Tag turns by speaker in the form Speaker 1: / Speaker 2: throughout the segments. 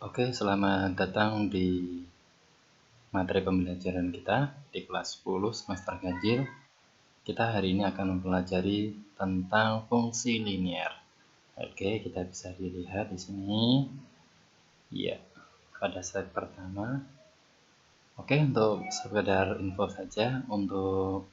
Speaker 1: Oke, selamat datang di materi pembelajaran kita di kelas 10 semester ganjil. Kita hari ini akan mempelajari tentang fungsi linier. Oke, kita bisa dilihat di sini. Ya, pada slide pertama. Oke, untuk sekedar info saja, untuk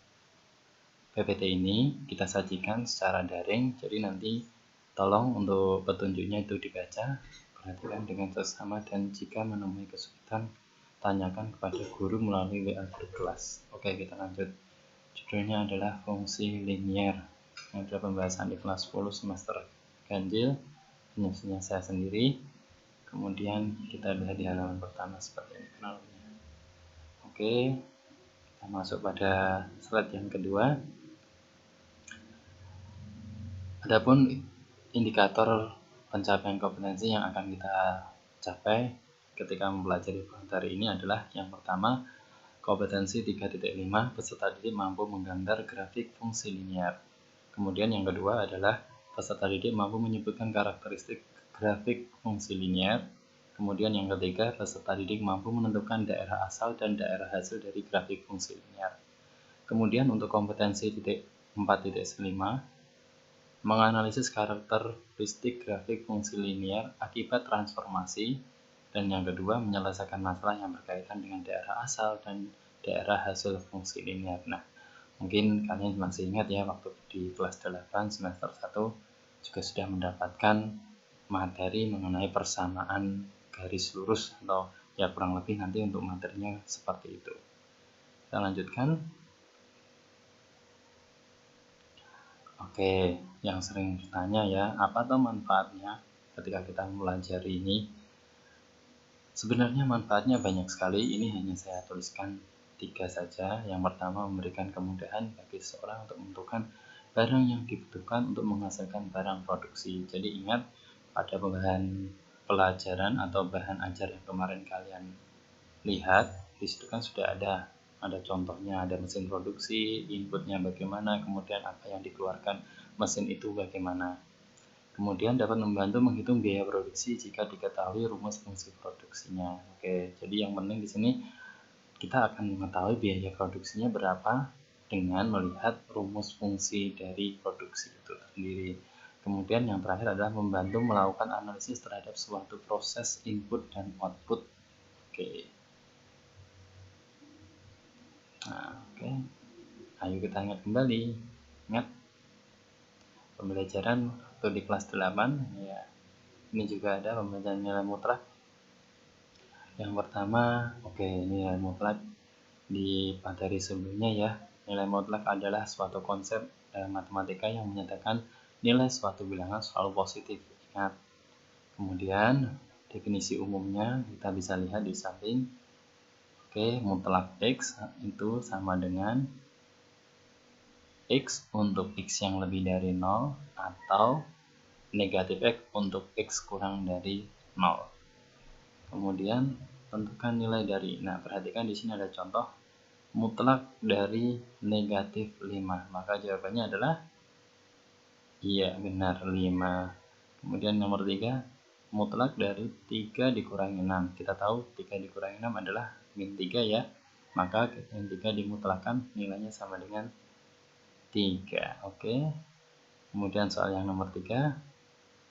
Speaker 1: PPT ini kita sajikan secara daring, jadi nanti tolong untuk petunjuknya itu dibaca, perhatikan dengan seksama, dan jika menemui kesulitan tanyakan kepada guru melalui WA grup kelas. Oke, kita lanjut. Judulnya adalah fungsi linier. Ini adalah pembahasan di kelas 10 semester ganjil, penyusunnya saya sendiri. Kemudian kita lihat di halaman pertama seperti ini kronologinya. Oke, kita masuk pada slide yang kedua. Adapun indikator pencapaian kompetensi yang akan kita capai ketika mempelajari materi ini adalah yang pertama, kompetensi 3.5 peserta didik mampu menggambar grafik fungsi linier. Kemudian yang kedua adalah peserta didik mampu menyebutkan karakteristik grafik fungsi linier. Kemudian yang ketiga, peserta didik mampu menentukan daerah asal dan daerah hasil dari grafik fungsi linier. Kemudian untuk kompetensi 4.5 menganalisis karakteristik grafik fungsi linier akibat transformasi, dan yang kedua menyelesaikan masalah yang berkaitan dengan daerah asal dan daerah hasil fungsi linier. Nah, mungkin kalian masih ingat ya, waktu di kelas 8 semester 1 juga sudah mendapatkan materi mengenai persamaan garis lurus, atau ya kurang lebih nanti untuk materinya seperti itu. Kita lanjutkan. Oke, yang sering bertanya ya, apa tuh manfaatnya ketika kita mempelajari ini? Sebenarnya manfaatnya banyak sekali, ini hanya saya tuliskan 3 saja. Yang pertama, memberikan kemudahan bagi seseorang untuk menentukan barang yang dibutuhkan untuk menghasilkan barang produksi. Jadi ingat, pada bahan pelajaran atau bahan ajar yang kemarin kalian lihat, di situ kan sudah ada contohnya, ada mesin produksi, inputnya bagaimana, kemudian apa yang dikeluarkan mesin itu bagaimana. Kemudian dapat membantu menghitung biaya produksi jika diketahui rumus fungsi produksinya. Oke, jadi yang penting di sini kita akan mengetahui biaya produksinya berapa dengan melihat rumus fungsi dari produksi itu sendiri. Kemudian yang terakhir adalah membantu melakukan analisis terhadap suatu proses input dan output. Oke. Nah, oke. Ayo kita ingat kembali. Ingat pembelajaran waktu di kelas 8 ya. Ini juga ada pembelajaran nilai mutlak. Yang pertama, oke, nilai mutlak di materi sebelumnya ya. Nilai mutlak adalah suatu konsep dalam matematika yang menyatakan nilai suatu bilangan selalu positif. Ingat. Kemudian definisi umumnya kita bisa lihat di samping. Oke, mutlak X itu sama dengan X untuk X yang lebih dari 0 atau negatif X untuk X kurang dari 0. Kemudian tentukan nilai dari, nah perhatikan di sini ada contoh mutlak dari negatif 5, maka jawabannya adalah iya, benar 5. Kemudian nomor 3, mutlak dari 3 dikurangi 6. Kita tahu 3 dikurangi 6 adalah min 3 ya, maka min 3 dimutlakan nilainya sama dengan 3. Oke. Kemudian soal yang nomor 3,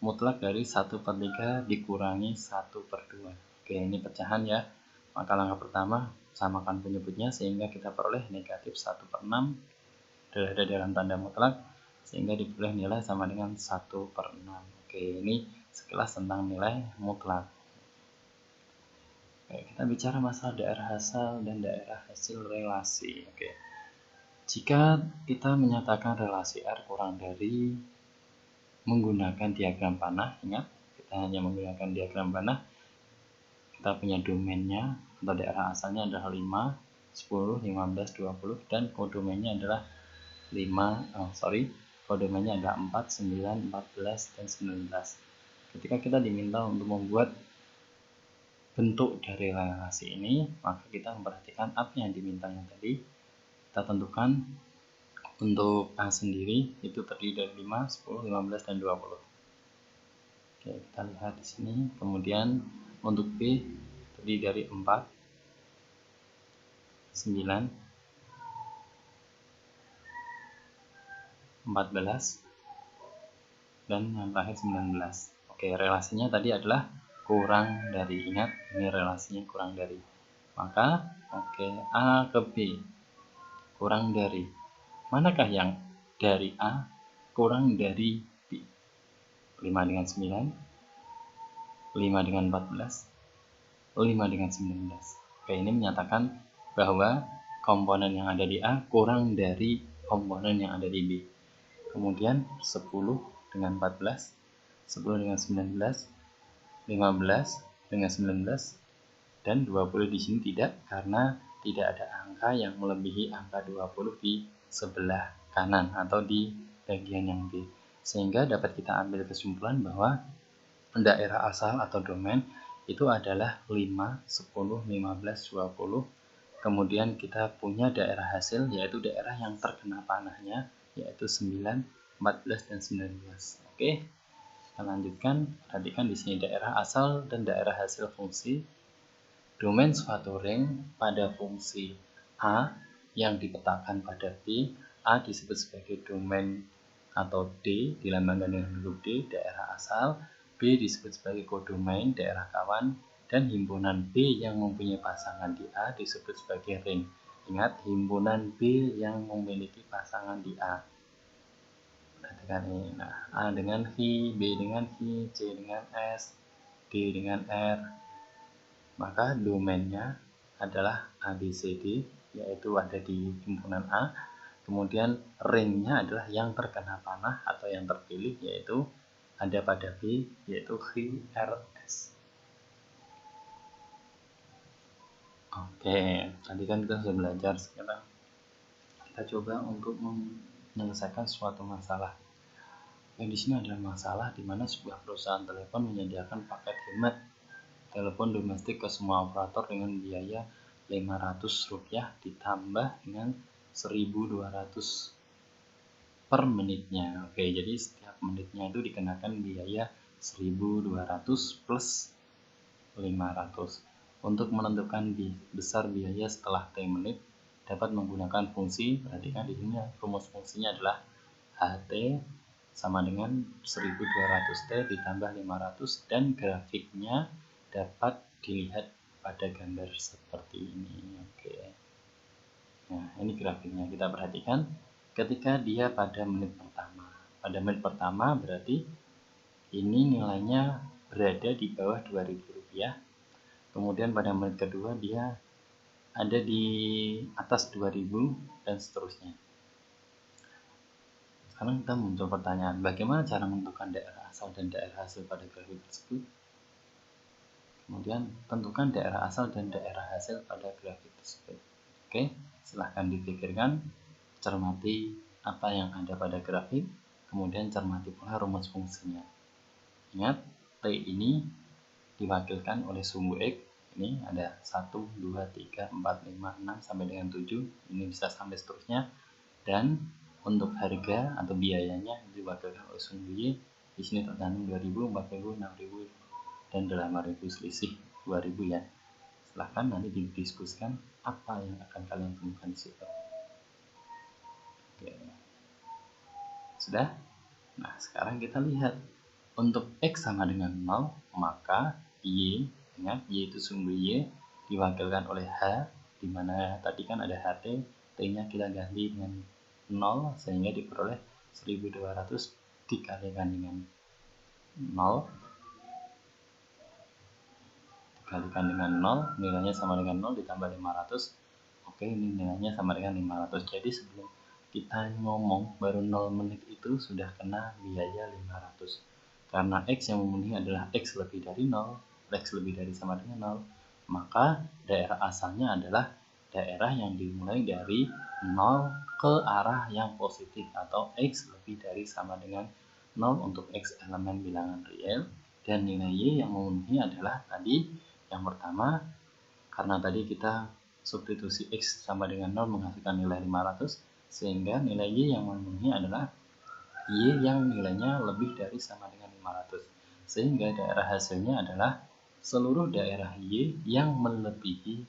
Speaker 1: mutlak dari 1/3 dikurangi 1/2. Oke, ini pecahan ya. Maka langkah pertama, samakan penyebutnya sehingga kita peroleh negatif 1/6 ada dalam tanda mutlak, sehingga diperoleh nilai sama dengan 1/6. Oke, ini sekilas tentang nilai mutlak. Oke, kita bicara masalah daerah asal dan daerah hasil relasi. Oke. Jika kita menyatakan relasi R kurang dari menggunakan diagram panah, ingat kita hanya menggunakan diagram panah, kita punya domainnya atau daerah asalnya adalah 5, 10, 15, 20 dan kodomennya adalah kodomennya adalah 4, 9, 14 dan 19. Ketika kita diminta untuk membuat bentuk dari relasi ini, maka kita memperhatikan apa yang dimintanya tadi. Kita tentukan untuk A sendiri itu terdiri dari 5, 10, 15 dan 20. Oke, kita lihat di sini. Kemudian Untuk B terdiri dari 4, 9, 14, dan yang terakhir 19. Oke, relasinya tadi adalah kurang dari. Ingat, ini relasinya kurang dari. Maka, oke, A ke B kurang dari. Manakah yang dari A kurang dari B? 5 dengan 9, 5 dengan 14, 5 dengan 19. Oke, ini menyatakan bahwa komponen yang ada di A kurang dari komponen yang ada di B. Kemudian 10 dengan 14, 10 dengan 19, 15 dengan 19, dan 20 di sini tidak, karena tidak ada angka yang melebihi angka 20 di sebelah kanan atau di bagian yang B. Sehingga dapat kita ambil kesimpulan bahwa daerah asal atau domain itu adalah 5, 10, 15, 20. Kemudian kita punya daerah hasil, yaitu daerah yang terkena panahnya, yaitu 9, 14, dan 19. Oke, kita lanjutkan. Perhatikan di sini daerah asal dan daerah hasil fungsi. Domain suatu ring pada fungsi A yang dipetakan pada B, A disebut sebagai domain atau D, dilambangkan dengan huruf D, daerah asal. B disebut sebagai kodomain, daerah kawan. Dan himpunan B yang mempunyai pasangan di A disebut sebagai ring. Ingat, himpunan B yang memiliki pasangan di A. Perhatikan ini. Nah, A dengan V, B dengan V, C dengan S, D dengan R. Maka domainnya adalah ABCD, yaitu ada di himpunan A. Kemudian ringnya adalah yang terkena panah atau yang terpilih, yaitu ada pada B, yaitu VRS. Oke, tadi kan kita sudah belajar. Sekarang kita coba untuk menyelesaikan suatu masalah. Yang di sini adalah masalah di mana sebuah perusahaan telepon menyediakan paket hemat telepon domestik ke semua operator dengan biaya Rp500 ditambah dengan 1.200 per menitnya. Oke, jadi setiap menitnya itu dikenakan biaya 1.200 plus 500. Untuk menentukan besar biaya setelah T menit dapat menggunakan fungsi. Perhatikan di sini rumus fungsinya adalah HT sama dengan 1.200T ditambah 500, dan grafiknya dapat dilihat pada gambar seperti ini. Oke. Nah, ini grafiknya. Kita perhatikan ketika dia pada menit pertama. Pada menit pertama berarti ini nilainya berada di bawah Rp2.000. Kemudian pada menit kedua dia ada di atas 2.000 dan seterusnya. Sekarang kita muncul pertanyaan, bagaimana cara menentukan daerah asal dan daerah hasil pada grafik tersebut? Kemudian tentukan daerah asal dan daerah hasil pada grafik tersebut. Oke, silahkan dipikirkan, cermati apa yang ada pada grafik, kemudian cermati pula rumus fungsinya. Ingat, T ini diwakilkan oleh sumbu X. Ini ada 1, 2, 3, 4, 5, 6 sampai dengan 7. Ini bisa sampai seterusnya. Dan untuk harga atau biayanya diwakilkan oleh sumbu Y. Di sini tercantum 2.000, 4.000, 6.000, dan 8.000, selisih 2.000 ya. Silahkan nanti didiskusikan apa yang akan kalian temukan di situ. Oke. Sudah? Nah, sekarang kita lihat. Untuk X sama dengan 0, maka Y, ingat Y itu sumbu Y, diwakilkan oleh H, di mana tadi kan ada HT, T-nya kita ganti dengan 0, sehingga diperoleh 1.200 dikalikan dengan 0, nilainya sama dengan 0 ditambah 500. Oke, ini nilainya sama dengan 500. Jadi sebelum kita ngomong baru 0 menit itu sudah kena biaya 500. Karena X yang memenuhi adalah X lebih dari 0, X lebih dari sama dengan 0, maka daerah asalnya adalah daerah yang dimulai dari 0 ke arah yang positif atau X lebih dari sama dengan 0 untuk X elemen bilangan real, dan nilai Y yang memenuhi adalah tadi yang pertama, karena tadi kita substitusi X sama dengan 0 menghasilkan nilai 500, sehingga nilai Y yang memenuhi adalah Y yang nilainya lebih dari sama dengan 500. Sehingga daerah hasilnya adalah seluruh daerah Y yang melebihi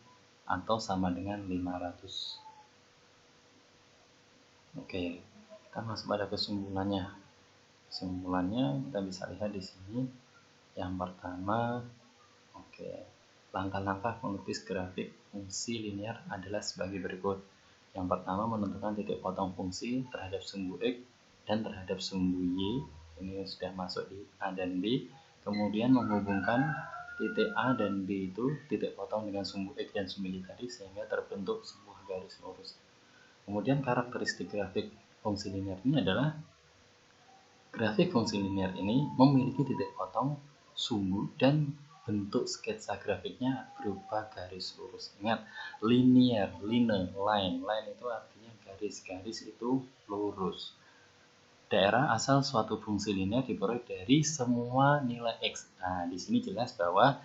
Speaker 1: atau sama dengan 500. Oke, kita masuk pada kesimpulannya. Kesimpulannya kita bisa lihat di sini. Yang pertama, langkah-langkah melukis grafik fungsi linear adalah sebagai berikut. Yang pertama, menentukan titik potong fungsi terhadap sumbu X dan terhadap sumbu Y. Ini sudah masuk di A dan B. Kemudian menghubungkan titik A dan B itu titik potong dengan sumbu X dan sumbu Y tadi sehingga terbentuk sebuah garis lurus. Kemudian karakteristik grafik fungsi linear ini adalah grafik fungsi linear ini memiliki titik potong, sumbu, dan bentuk sketsa grafiknya berupa garis lurus. Ingat, linear, line itu artinya garis itu lurus. Daerah asal suatu fungsi linear diperoleh dari semua nilai X. Nah, di sini jelas bahwa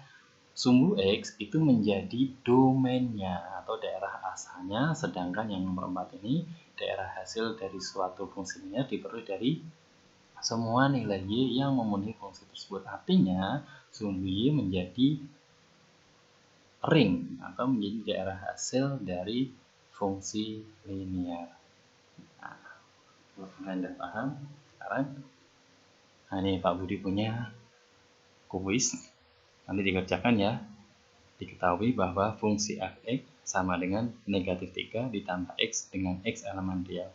Speaker 1: sumbu X itu menjadi domainnya atau daerah asalnya, sedangkan yang nomor 4 ini daerah hasil dari suatu fungsi linear diperoleh dari semua nilai Y yang memenuhi fungsi tersebut. Artinya, sumbu Y menjadi ring atau menjadi daerah hasil dari fungsi linear. Nah, kalau kalian sudah paham, sekarang ini Pak Budi punya kuis. Nanti dikerjakan ya. Diketahui bahwa fungsi f(x) sama dengan negatif 3 ditambah x dengan x elemen real.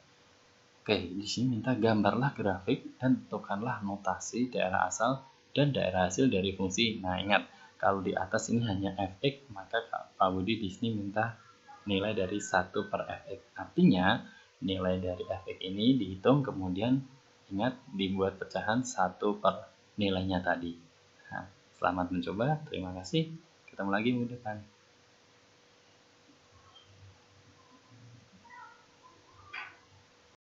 Speaker 1: Oke, di sini minta gambarlah grafik dan tentukanlah notasi daerah asal dan daerah hasil dari fungsi. Nah, ingat, kalau di atas ini hanya f(x), maka Pak Budi di sini minta nilai dari 1 per f(x). Artinya, nilai dari f(x) ini dihitung, kemudian ingat dibuat pecahan 1 per nilainya tadi. Nah, selamat mencoba, terima kasih. Ketemu lagi minggu depan.